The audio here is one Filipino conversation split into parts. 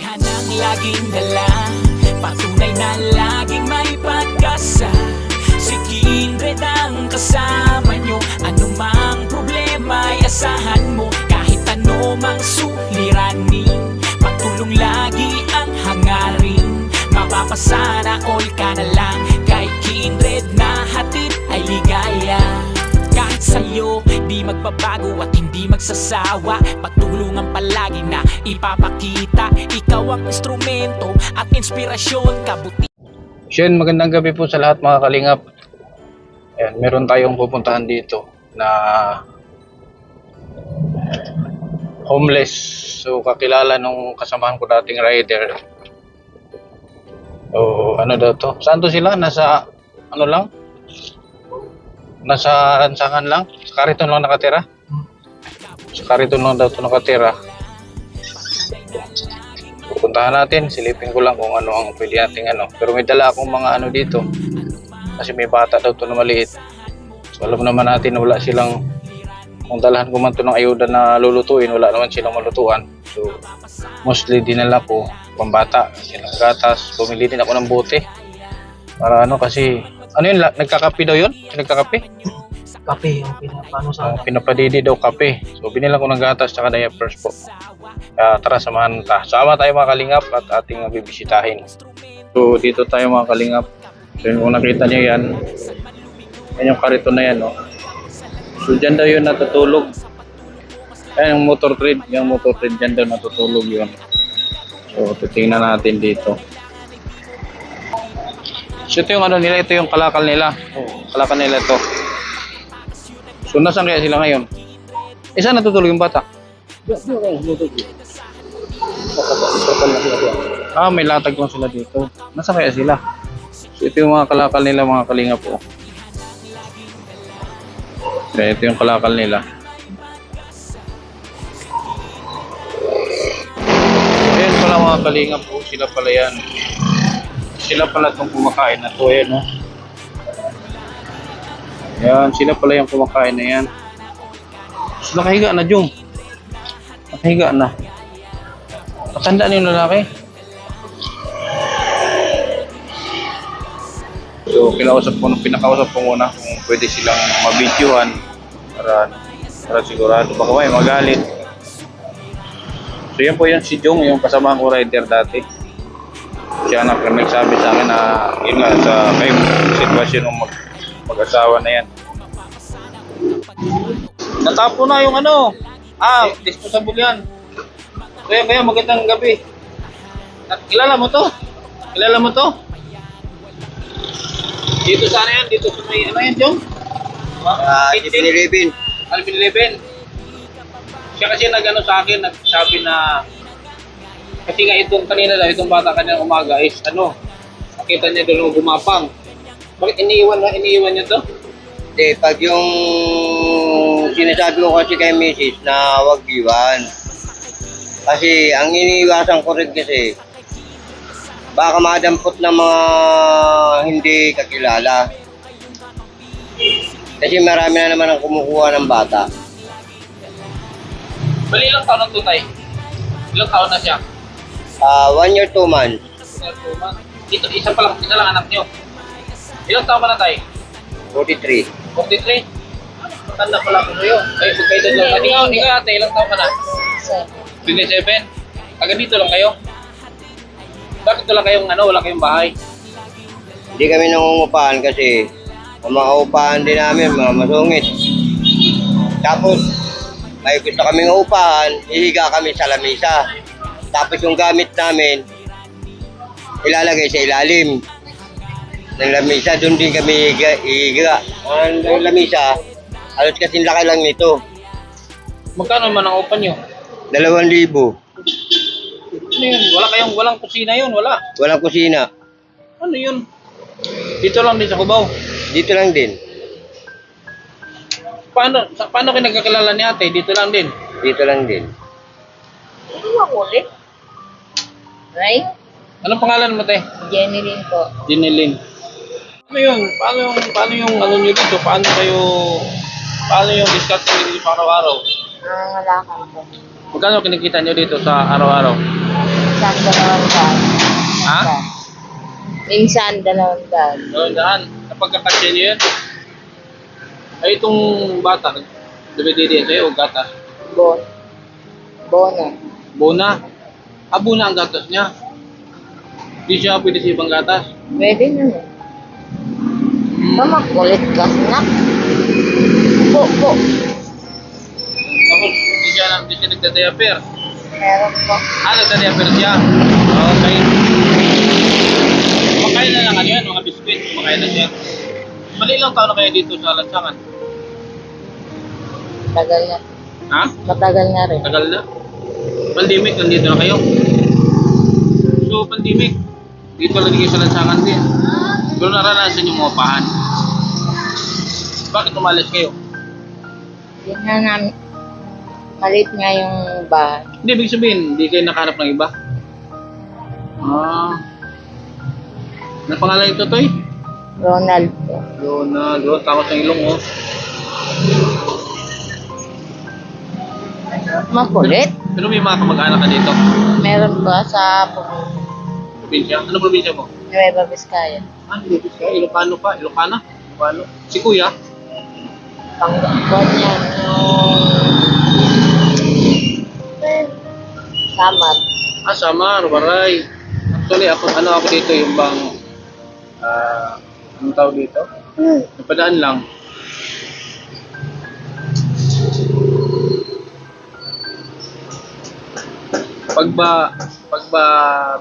Kasiyahan ang laging dala, patunay na laging may pag-asa. Si Kindred ang kasama nyo, anumang problema ay asahan mo. Kahit ano mang suliranin, pagtulong lagi ang hangarin. Mapapasana all ka na lang, kay Kindred na hatid ay ligaya. Kahit sa'yo di magbabago at hindi magsasawa, pagtulungan palagi na ipapakita. Ikaw ang instrumento at inspirasyon, kabuti. Shen, magandang gabi po sa lahat mga kalingap. Ayan, meron tayong pupuntahan dito na homeless. So kakilala nung kasamahan ko dating rider. O ano daw to? Saan to sila? Nasa ano lang? Nasa ransangan lang? Sa Kariton lang nakatira? Sa Kariton lang daw to nakatira. Pupuntahan natin, silipin ko lang kung ano ang pwede nating ano. Pero may dala akong mga ano dito. Kasi may bata daw to na maliit. So alam naman natin na wala silang, kung dalahan ko man to ng ayuda na lulutuin, wala naman silang malutuan. So mostly dinala ko pambata, silang gatas. Pumili din ako ng bote. Para ano kasi, ano yun, nagkakape daw yun? Nagkakape? Kape yung pinapano sa Pinapadidi daw kape. So binilang ko ng gatas tsaka diapers po. Tara samahan ta. Sama tayo mga kalingap at ating bibisitahin. So dito tayo mga kalingap. So kung nakita nyo yan, yan yung kariton na yan. No? So dyan daw yun natutulog. Ayan yung motor trade. Yung motor trade dyan daw natutulog yun. So titingnan natin dito. So ito yung ano nila, ito yung kalakal nila. Kalakal nila ito. So nasaan kaya sila ngayon? Saan natutulog yung bata? May latag lang sila dito. Nasaan kaya sila? So ito yung mga kalakal nila mga kalinga po. Kaya ito yung kalakal nila. Ayan pala mga kalinga po. Sila pala yan. Sila pala itong kumakain na ito. Ayan o. Yan, sila pala yung kumakain na yan. So, nakahiga na, Jung. Nakahiga na. Matanda na yung lalaki. So, pinakausap ko muna kung pwede silang mabidyohan para sigurado. Baka may magalit. So, yan po yan si Jung, yung kasama ko rider dati. Siya nagsabi sa akin na yun nga sa sitwasyon ng mag-asawa na yan. Natapo na yung ano. Disposable yan. Kaya magandang gabi. Kilala mo to? Kilala mo to? Dito sana yan? Dito sa may ano yan, Jong? Alvin 11. Alvin 11. Siya kasi nag-ano sa akin, nagsabi na kasi nga itong kanina daw, itong bata kanina umaga is ano, nakita niya doon gumapang. Bakit iniiwan niyo to? Hindi, pag yung sinasabi ko kasi kay Mrs. na wag iwan. Kasi ang iniiwasan ko rin kasi baka madampot ng mga hindi kakilala. Kasi marami na naman ang kumukuha ng bata. Bali ilang taon ang tutay? Ilang taon na siya? 1 year 2 months. Dito, isa lang anak niyo. Ilang taon ba na tayo? 43. 43? Matanda pala ko sa'yo. Ay, magkaedad lang. Ikaw ate, ilang taon ka na? 27? Taga dito lang kayo? Bakit wala kayong wala kayong bahay? Hindi kami nangungupahan kasi ang mga upahan din namin, mga masungit. Tapos, may gusto kaming upahan, hihiga kami sa lamisa. Tapos yung gamit namin, ilalagay sa ilalim ng lamisa. Doon din kami hihiga. Ang lamisa, halos kasing laki lang nito. Magkano man ang upan nyo? 2,000. Ano yun? Walang kusina yun, wala. Walang kusina. Ano yun? Dito lang din sa Cubao. Dito lang din. Paano kayo nagkakilala ni ate? Dito lang din. Dito lang din. Ano ba ulit? Right? Anong pangalan mo, te? Jenny rin po. Dinilin. Ano yun? Paano yung ano nyo dito? Paano yung discount nyo dito sa araw-araw? Nangangalakal po. Magkano kinikita nyo dito sa araw-araw? Minsan, 200. Ha? Minsan, 200. So, daan. Napagkakasya niyo yun? Ay, itong bata, dumidiri sa'yo o gatas? Bono. Bona. Ah, bona ang gatas niya. Hindi siya pwede sa ibang gatas. Pwede naman. Mama, kulit ka, nak. Po. Tapos, hindi siya nagda-diaper. Meron po. Ah, nagda-diaper siya. Okay. Kumakain na lang ano yan, mga biskuit. Kumakain na siya. Mali lang taon na kayo dito sa lansangan. Tagal na. Ha? Matagal na rin. Tagal na. Pandemic, nandito na kayo. So, pandemic. Dito lang kayo sa lansangan din. Pero naranasan yung mga upahan. Bakit umalis kayo? Yun nga namin. Malit nga yung bahay. Hindi, ibig sabihin, hindi kayo nakahanap ng iba. Ah. Ano pangalan ito, Toy? Ronald po. Ronald. Takot ng ilong, oh. Makulit. Pero may mga kamag-anak ka dito. Meron ba sa Probinsya? Ano probinsya mo? Nueva Vizcaya? Ah, Ilocano. Ilocano pa. Ilocana? Ilocano. Si Kuya? Panggakuan yan yung Samar. Ah, Samar. Waray. Actually, ako dito yung bang anong tawag dito? Napadaan lang. Pag ba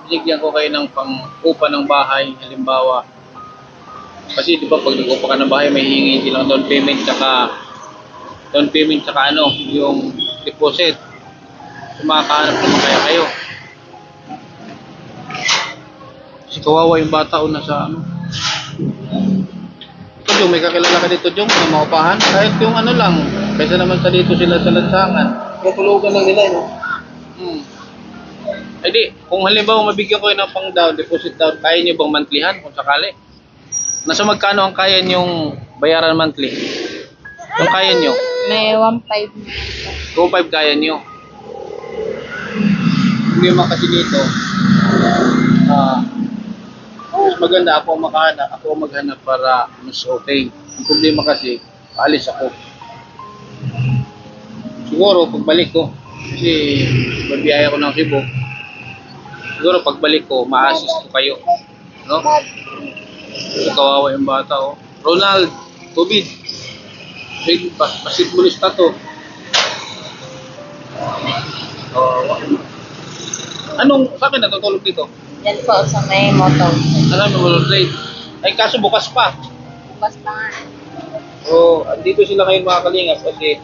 binigyan ko kayo ng pang-upa ng bahay, halimbawa, kasi di ba pag nag-upa ka ng bahay, may hihingi silang down payment tsaka ano, yung deposit. Kung makakahanap naman kaya kayo. Kasi kawawa yung bata o nasa ano. Ito Jong, may kakilala ka dito Jong, na maupahan. Kahit yung ano lang, kaysa naman sa dito sila sa lansangan. Katulugan lang nila, no? Ay di, kung halimbawa mabigyan ko yun ng pang down, deposit down, kaya nyo bang monthlyhan kung sakali? Nasa magkano ang kaya nyong bayaran monthly? Kung kaya nyo? May 1.5. 2.5 kaya nyo. Hindi naman kasi dito, mas maganda ako maghanap para mas okay. Ang problema kasi, paalis ako. Siguro, pagbalik ko, kasi babiyaya ko ng Cebu, siguro pagbalik ko, ma-assist ko kayo. No? Kasi kawawa yung bata, oh. Ronald, Tubid. Basketballista to. Saan ka natutulog dito? Yan po sa may motor. Alam mo, rollerblade. Ay, kaso bukas pa. Bukas pa nga. So, andito sila ngayon mga kalingap kasi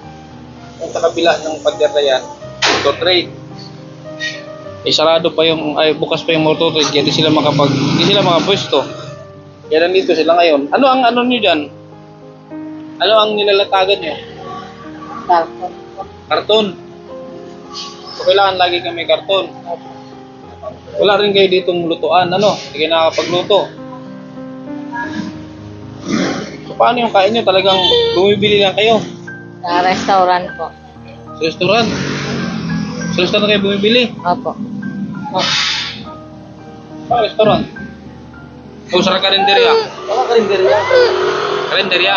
kung sa kabila ng pader na yan, motor trade. Sarado pa bukas pa yung motor trade, kaya hindi sila makapwesto. Kaya nandito sila ngayon. Ano ang ano nyo dyan? Ano ang nilalatagan nyo? Balcon. Karton. So, kailangan lagi kami karton. Wala rin kayo ditong lutuan, ano? Hindi kayo nakakapagluto. So, paano yung kain nyo? Talagang bumibili lang kayo? Sa restaurant po. Sa restaurant? Sa restaurant kayo bumibili? Opo. Sa restaurant? O sa karinderya? Wala karinderya. Karinderya?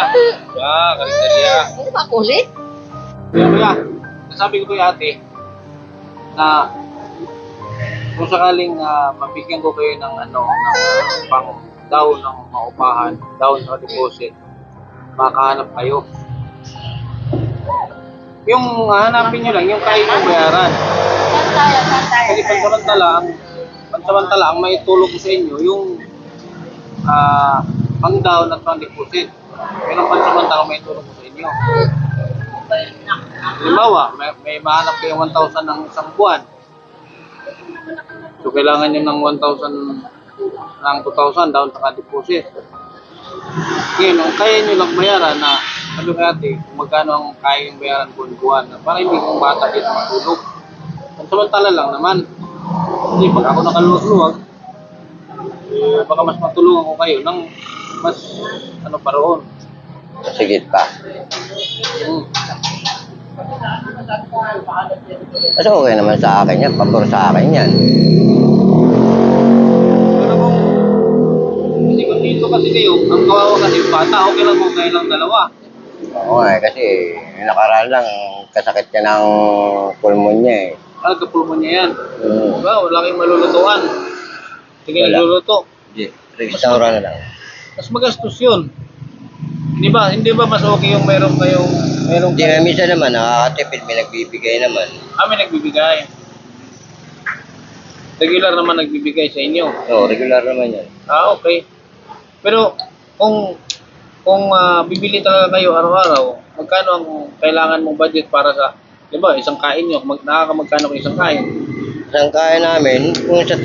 Karinderya. Ano ba kulit? Kaya, nasabi ko kay ate na kung sakaling mabigyan ko kayo ng pang down ng maupahan, down sa deposit, makahanap kayo. Yung hanapin nyo lang, yung kaya nyo bayaran. Kasi pansamantala ang may tulong ko sa inyo, yung pang down at pang deposit. Pero pansamantala may tulong ko sa inyo. Halimbawa, may mahanap kayo 1,000 ng isang buwan. So, kailangan nyo ng 1,000 ng 2,000 down sa deposit. Ngayon, ang kaya nyo lang bayaran na sabi ko ate, kung magkano ang kaya yung bayaran buwan-buwan para hindi kong bata dito matulog. Ang samantala lang naman. Hindi, pag ako nakaluwag-luwag, baka mas matulungan ko kayo ng mas paroon. Sige pa. Kasi okay naman sa akin yan, pabor sa akin yan. nandito kasi kayo, ang kawawa kasi yung bata, okay lang kung kayo lang dalawa. Oo kasi nakaraan lang, kasakit ka ng pulmonya eh. Nagka-pulmonya yan. Hmm. Diba, wala kayong malulutuan. Sige, Wala. nagluluto. Restaurant na lang. Mas magastos yun. Hindi ba mas okay yung meron Hindi na minsan naman, nakakatipid, may nagbibigay naman. may nagbibigay. Regular naman nagbibigay sa inyo. Oo, regular naman yan. Okay. Pero kung bibili talaga kayo araw-araw, magkano ang kailangan mong budget para sa, di ba, isang kain nyo, nakaka-magkano kung isang kain? Isang kain namin, kung sa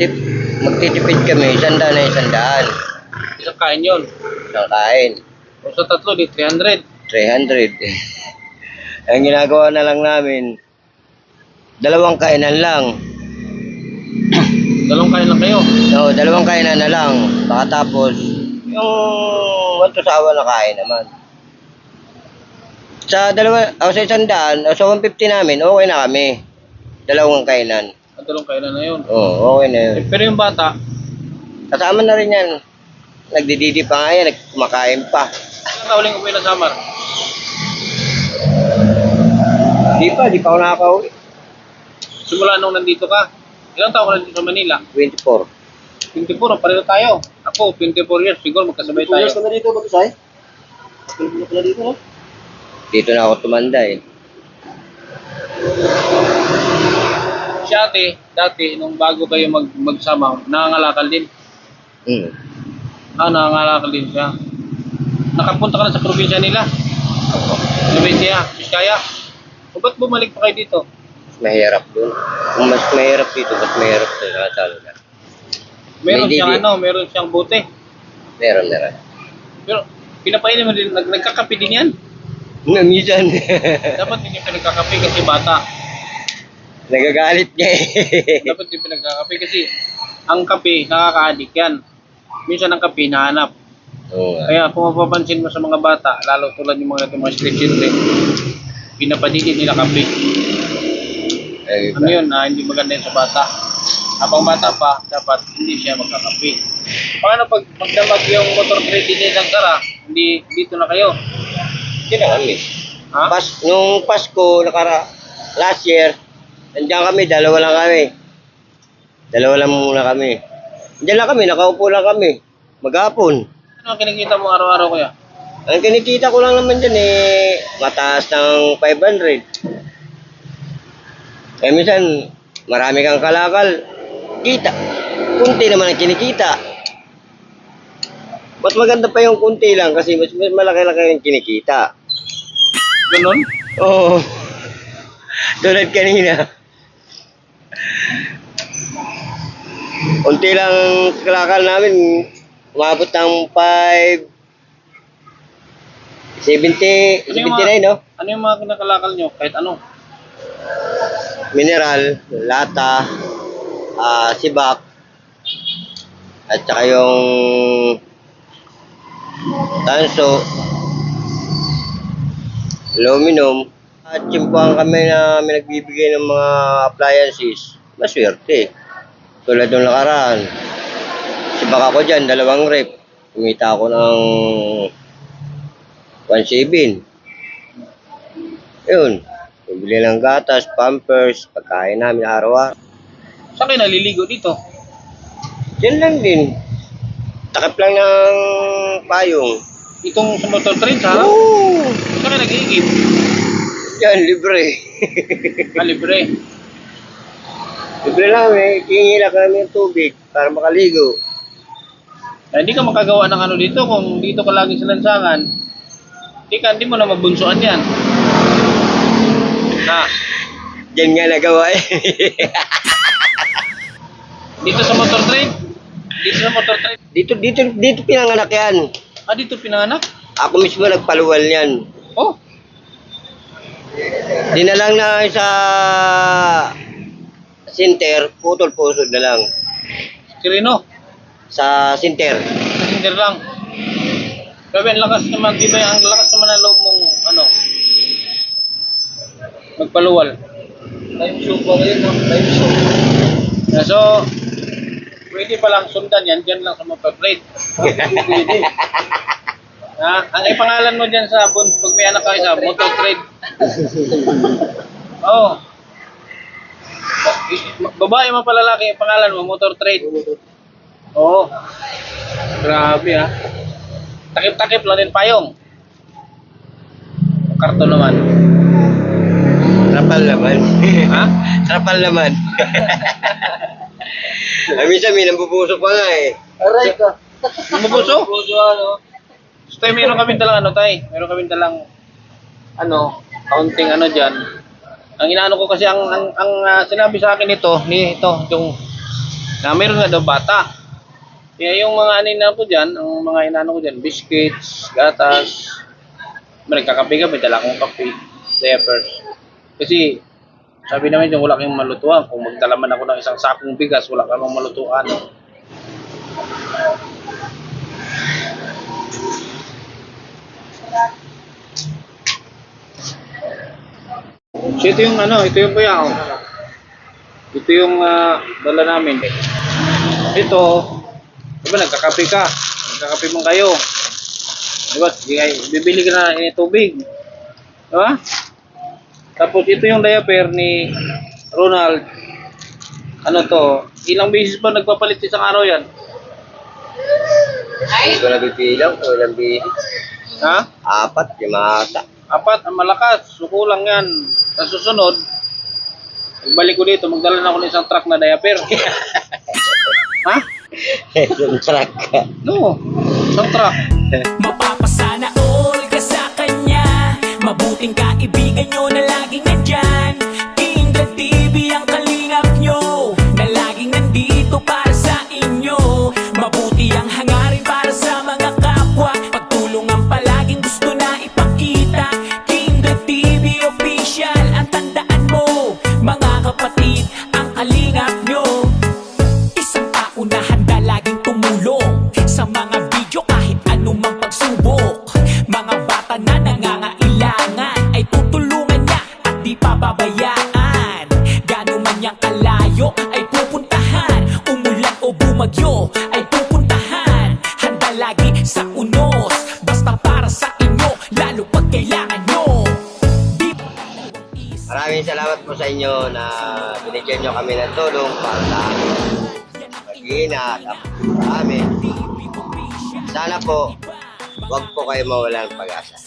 magtitipid kami, 100 na 100. Isang kain yun. Isang kain, Kung sa tatlo, di 300. 300. Ang ginagawa na lang namin, 2 kainan lang. Dalawang kain lang kayo. Oo, 2 kainan na lang. Baka tapos, yung wantusawa na kain naman. Sa 100 o sa 150 namin, okay na kami. 2 kainan. Dalawang kainan na yun. Oo, okay na yun. Pero yung bata, Kasama na rin yan. Nagdididi pa nga yan, kumakain pa. ilang kauling uwi ng summer? Di pa ako nakaka-uwi. Simula nung nandito ka, ilang taon ka nandito sa Manila? 24. 24, pareho tayo. Ako, 24 years, siguro magkasabay tayo. na dito, Batusay? Tulog ka na dito, no? Dito na ako tumanda eh. Si ate, dati, nung bago kayo magsama, nangangalakal din. Nangangalakal din siya. Nakapunta ka na sa probinsya nila. Nubetia, Biskaya. O ba't bumalik pa kayo dito? Mahirap dun. Kung mas mahirap dito, mas mahirap sa lugar. Meron May siyang didi. meron siyang bote. Meron na rin. Pero pinapainin mo din, nagkakape din yan. Minsan, Dapat hindi pinagkakape kasi bata. nagagalit niya eh. Dapat hindi pinagkakape kasi ang kape, nakaka-addict yan. Minsan ang kape, nahanap. Oo nga. Kaya kung mapapansin mo sa mga bata, lalo tulad yung mga street children, pinapadidid nila kape. Ay, Ano yun, hindi maganda yun sa bata. Habang bata pa, dapat hindi siya magkakape. Paano pag magdamag yung motor credit ni Sara, hindi dito na kayo? Hindi na kami. Ha? Nung Pasko, last year, nandiyan kami, 2 lang kami. 2 lang muna kami. Nandiyan lang kami, nakaupo lang kami. Maghapon. Ano ang kinikita mo araw-araw kuya? Ang kinikita ko lang naman dyan eh, mataas ng 500. Eh minsan, marami kang kalakal, kita. Kunti naman ang kinikita. Mas maganda pa yung kunti lang kasi mas malaki-laki yung kinikita. Ganun? Oo. Tulad kanina. Kunti lang kalakal namin, umabot ng 79, no? Ano yung mga kinakalakal nyo? Kahit ano? Mineral, lata, sibak, at saka yung tanso, aluminum. At tsimpuhan kami na may nagbibigay ng mga appliances, maswerte. Tulad ng nakaraan, sibak ako dyan, 2 rep. Kumita ako ng 1.7. Yun. Bibili ng gatas, pampers, pagkain namin araw-araw. Saan kayo naliligo dito? Yan lang din. Takip lang ng payong. Itong sa motor train sa harap? Oo! Saan kayo nag-iigib? Yan, libre. Libre. Libre lang eh. Kingi lang kami ng tubig para makaligo. Hindi ka makagawa ng ano dito kung dito ka lagi sa lansangan. Hindi mo na mabunsuan yan. Na, Diyan nga nagawa eh. dito sa motor train? Dito sa motor train? dito pinanganak yan. Dito pinanganak? Ako mismo nagpaluwal yan. Oh, Dinalang na sa center, putol-pusod na lang. Kirino. Sa center. Passenger lang. Grabe, ang lakas naman, di ba ang lakas naman ng loob mong, magpaluwal. Live show pa ngayon, no? Live show. So, Pwede palang sundan yan, dyan lang sa motor trade. Pwede. Ha? Ang ipangalan mo dyan sa pag may anak ka isa, motor trade. Oo. Babae mo pa lalaki, ang pangalan mo, motor trade. Oo. Grabe ha. Takip-takip lang din payong. Karton naman. Trapal naman. Ha? Trapal naman. Minsan may nambubusok pa nga eh. Aray ka. Mabuso? So, tayo, meron kami dalang meron kami dalang counting dyan. Ang inaano ko kasi ang sinabi sa akin ito yung na meron nga daw bata. Kaya yung mga na po dyan, ang mga inaano ko dyan, biscuits, gatas, nagkakape kami, dala akong kape, diapers. Kasi sabi namin dyan, wala kayong malutuan. Kung magdala man ako ng isang sakong bigas, wala kayong malutuan. So ito yung ito yung bayaw. Ito yung dala namin. Ito, diba nagkakape ka? Nagkakape mo kayo. Diba? Bibili ka na tubig. Diba? Tapos ito yung diaper ni Ronald. Ano to? Ilang beses ba nagpapalit isang araw yan? Hindi ko nabibilang kung ilang bilis. Ha? 4, 5 ata. 4, ang malakas. So kulang yan. Sa susunod, pagbalik ko dito, magdala na ako ng isang truck na diaper. Ha? Yung truck ka. No, isang truck. Mapapasana all ka sa kanya. Mabuting kaibigan nyo na laging nandyan. King the TV ang kalingap nyo, na laging nandito para sa inyo. Mabuti ang hangarin para sa mga kapwa. Pagtulong ang palaging gusto na ipakita. King the TV official, ang tandaan mo, mga kapatid, ang kalingap nyo. Isang tao na handa laging tumulong sa mga video kahit anumang pagsubok. Mga bata na nangangailangan ay tutulungan niya at di pababayaan. Gano'n man niyang kalayo ay pupuntahan. Umulan o bumagyo ay pupuntahan. Handa lagi sa unos, basta para sa inyo, lalo pag kailangan nyo. Maraming salamat po sa inyo na binigyan nyo kami ng tulong para sa amin. Mag-iingat at marami. Sana po, wag po kayo mawala ng pag-asa.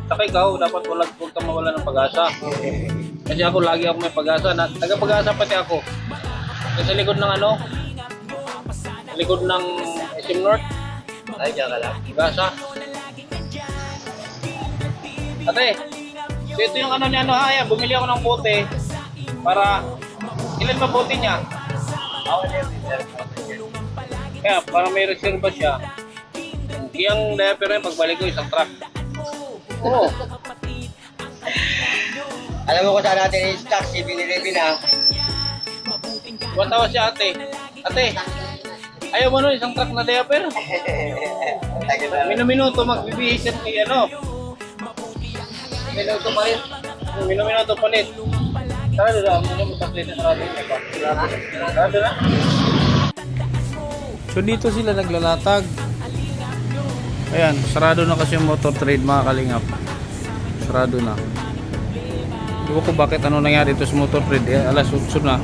Saka ikaw, dapat huwag kang mawala ng pag-asa. Kasi ako, lagi ako may pag-asa. Taga-pag-asa pati ako. Kasi likod ng likod ng SM North, Ay, diyan ka lang. pag-asa. Ate, so ito yung niya, Haya, bumili ako ng bote para, ilan ba bote niya? Kaya, para may reserva siya. Yung diaper rin, pagbalik ko, isang truck. Oo. Alam mo kung saan natin i-stock si Binilibin ha? Tawa si ate. Ate, ayaw mo nun isang truck na diaper? Minuminuto magbibihis yan kay Minuto palit. Minuminuto palit. Tara doon lang. Ano mo taklit na Tara doon lang. So dito sila naglalatag. Ayan, sarado na kasi yung motor trade mga kalingap. Sarado na. Hindi ko bakit ano nangyari dito sa motor trade. Alas 8 na.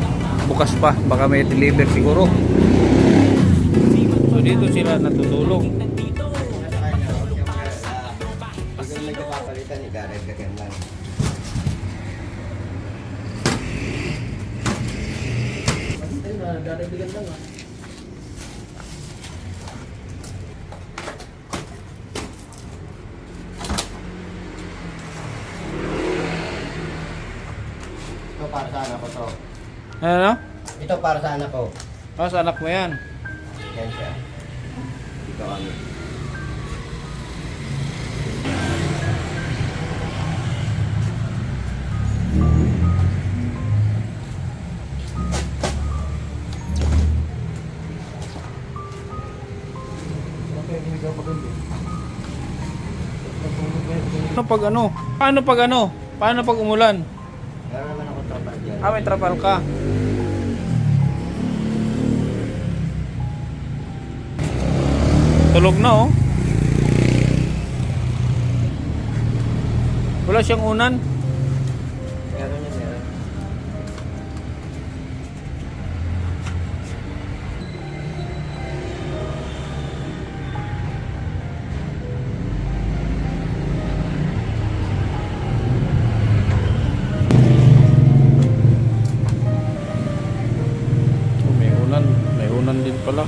Bukas pa. Baka may deliver siguro. So dito sila natutulong. Pag may kapapalitan ni Gareth kaganda. Ito para sa anak ko to. Ano? Ito para sa anak ko. Ah, sa anak mo yan. Yan siya. Dito kami. Paano pag umulan? Meron naman ako tropa dyan. Ah, may trapal ka. Tulog na oh. Wala siyang unan. Meron yan, meron. Oh, may unan din pala.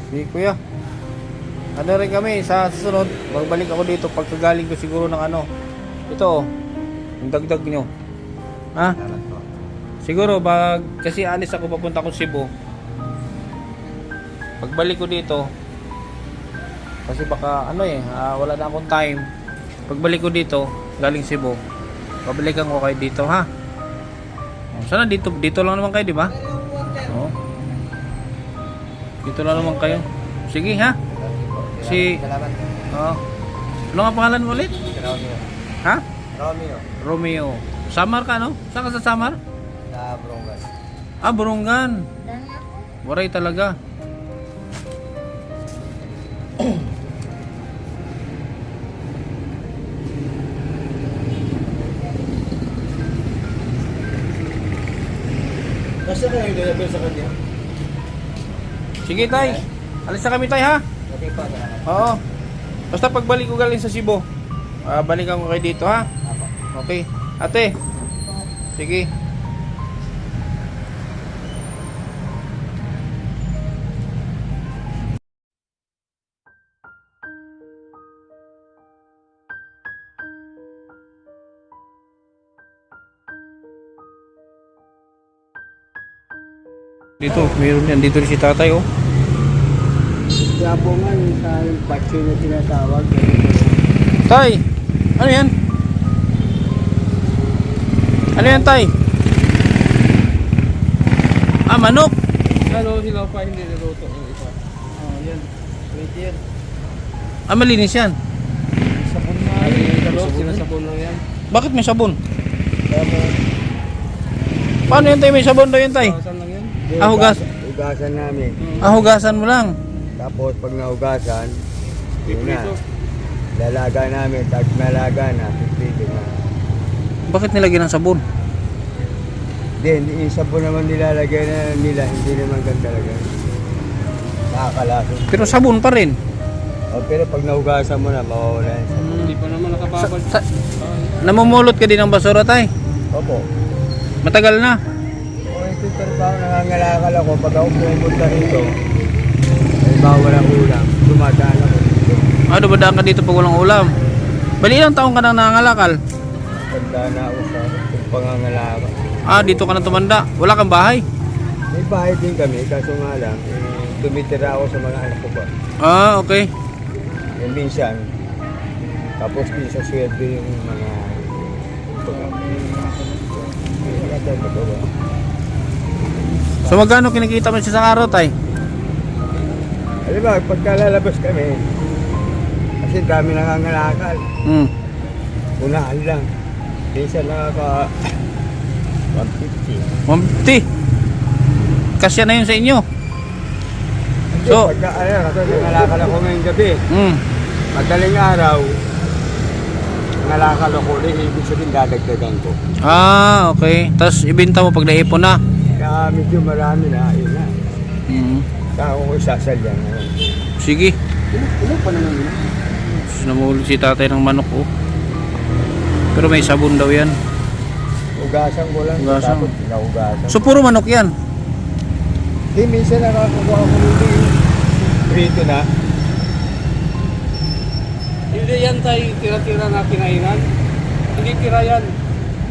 Sige kuya. Ano rin kami sa susunod, magbalik ako dito pagkagaling ko siguro ng ano. Ito oh. Yung dagdag nyo. Ha? Siguro kasi alis ako papunta ko Cebu. Pagbalik ko dito kasi baka ano wala na akong time. Pagbalik ko dito galing Cebu, babalikan ko kayo dito ha. Sana dito lang naman kayo, di ba? Oo. Dito lang naman kayo. Sige ha. Salamat. Oo. Ano nga pangalan mo ulit? Romeo. Ha? Romeo. Romeo. Samar ka no? Saan ka sa Samar? Sa Brongan. Ah, Burungan. Dan ako. Waray talaga. Basta kayo nilabel sa kanya? Sige tay. Alis na kami tay ha. Okay pa, salamat. Oo. Basta pagbalik ko galing sa Cebu, balikan ko kayo dito ha. Okay. Ate. Sige. Dito, meron yan. Dito rin si tatay oh. Kaya po nga yung sa battery na tinatawag. Tay, ano yan? Ano yan tay? Ah, manok. Ano sila pa hindi niluto ng iba? Oh, yan. Pwede yan. Ah, malinis yan. Sabon na yan. Sinasabon lang yan. Bakit may sabon? Kaya mo, Paano yan tay? May sabon daw yan tay? hugasan lang yan. Ah, hugas. Hugasan namin. Ah, hugasan mo lang. Tapos pag nahugasan, yun na. Lalaga namin. Tag nalaga na. Pipito na. Bakit nilagyan ng sabon? Then, yung sabon naman nilalagay na nila, hindi naman ganun talaga. Nakakalaso. Pero sabon pa rin. Oh, pero pag nahugasan mo na, mawawala yan. Hindi pa naman nakababad. Namumulot ka din ng basura tay? Opo. Matagal na. O, ito trabaho, nangangalakal ako. Pag ako pumunta rito, ay walang ulam. Dumadaan ako dito. Ah, dumadaan ka dito pag walang ulam. Bali ilang taong ka nang nangangalakal? Tanda na ako sa pangangalakal. Ah, dito ka na tumanda. Wala kang bahay? May bahay din kami, kaso nga lang, tumitira ako sa mga anak ko ba. Ah, okay. Yung minsan, tapos din sa sweldo yung mga So magkano kinikita mo sa isang araw tay? alam ba, pagka lalabas kami, kasi dami nangangalakal. Hmm. Unaan lang. Minsan nakaka 150. 150. Kasya na yun sa inyo. So, So- pagka kasi nangalakal ako ngayong gabi. Hmm. Madaling araw, nangalakal ako ulit, ibig sabihin dadagdagan ko. Ah, okay. Tapos ibenta mo pag naipon na. Kaya medyo marami na, yun na. Hmm. Kaya ako isasalyan ngayon. Sige. Ilan pa naman yun? Namulot si tatay ng manok oh. Pero may sabon daw yan. Ugasan ko lang, Ugasan. tapos pinahugasan. So puro manok yan. Di, minsan nakakuha ko nito yung prito na. Hindi yan tayo tira-tira na kinainan. Hindi tira yan.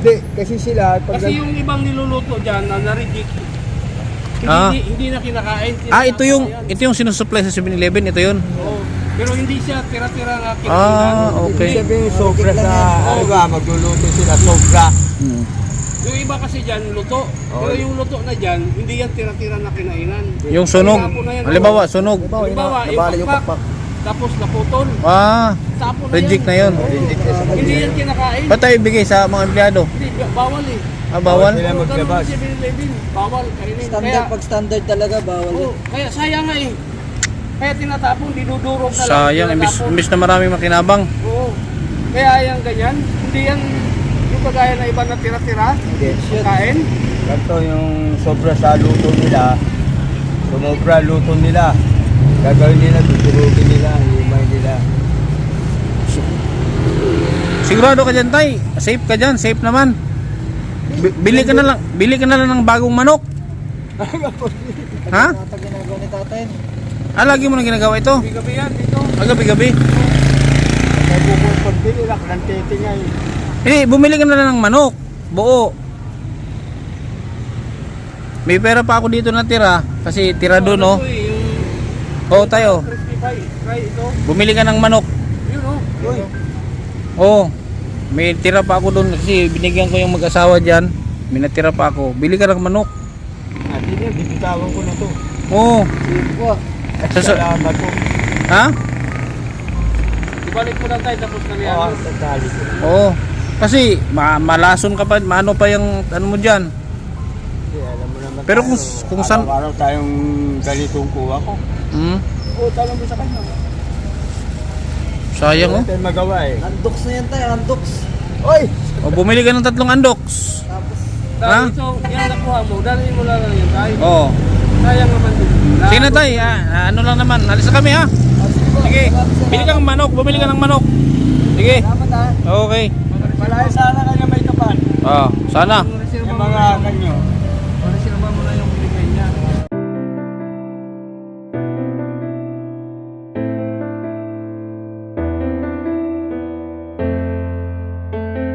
Hindi, kasi sila, pag Kasi yung ibang niluluto dyan na na-reject, Ah. hindi na kinakain. Ah, ito Tinatapon yan. yung sinusupply sa 7-Eleven, ito yun. Oo. Pero hindi siya tira-tira na kinainan. Ah, okay. ibig sabihin sobra sa, ano ba, magluluto sila, sobra. Hmm. Yung iba kasi dyan, luto. Pero yung luto na dyan, hindi yan tira-tira na kinainan. Yung sunog. Tinapon na yan. Halimbawa, sunog. Halimbawa, yung pakpak. tapos naputol. Ah, Tapo na reject yan. na yun. Oo. Hindi yan kinakain. Ba't tayo ibigay sa mga empleyado? Hindi, bawal eh. Ah, bawal? Oo, ganun na 7-Eleven. Bawal, kainin. Standard, pag standard talaga, bawal Oo, yun. kaya sayang nga eh. Kaya tinatapon, dinudurog na lang. Sayang, imbis na maraming makinabang. Oo. Kaya yung ganyan, hindi yan yung kagaya na iba na tira-tira. Hindi, shoot. Kain. Ganito yung sobra sa luto nila, sumobra luto nila. Gagawin nila, tuturugin nila, himay nila. Sigurado ka dyan, tay. Safe ka dyan, safe naman. Bili ka na lang ng bagong manok. Ha? Ata ginagawa ni tatay. Ah, lagi mo na ginagawa ito? Gabi-gabi yan dito. Ah, gabi-gabi. Nagbubuhay pag binilak ng tete nga Bumili ka na lang ng manok. Buo. May pera pa ako dito na tira. Kasi tira doon, oh. Ito eh, yung Oo, tayo. crispy fry ito. Bumili ka ng manok. Yun oh. Uy. Oo. May tira pa ako doon kasi binigyan ko yung mag-asawa dyan. May natira pa ako. Bili ka ng manok. Hindi niya, bibitawan ko na to. Oo. At Sa- salamat po. Ha? Ibalik mo lang tayo tapos na yan. Oo, tatali ko. Oo. Kasi malason ka pa, maano pa yung ano mo dyan. Kasi alam mo naman Pero tayo, kung saan- araw-araw tayong ganitong kuha ko. Hmm? Oo, talang mo sa kanya. Sayang, oh. Wala tayong magawa eh. Andox na yan tayo, andox. Oy! O, bumili ka ng 3 andoks. Tapos, Ha? Dahil ito, yan nakuha mo, dahil mo lang yan tayo. Oo. Sayang naman din. Sige na, tay. Ano lang naman. Alis na kami, ha? Sige. Bili kang manok. Bumili ka ng manok. Sige. salamat ha. Okay. Malayo sana kayo may kapan. Sana. Yung mga kanyo.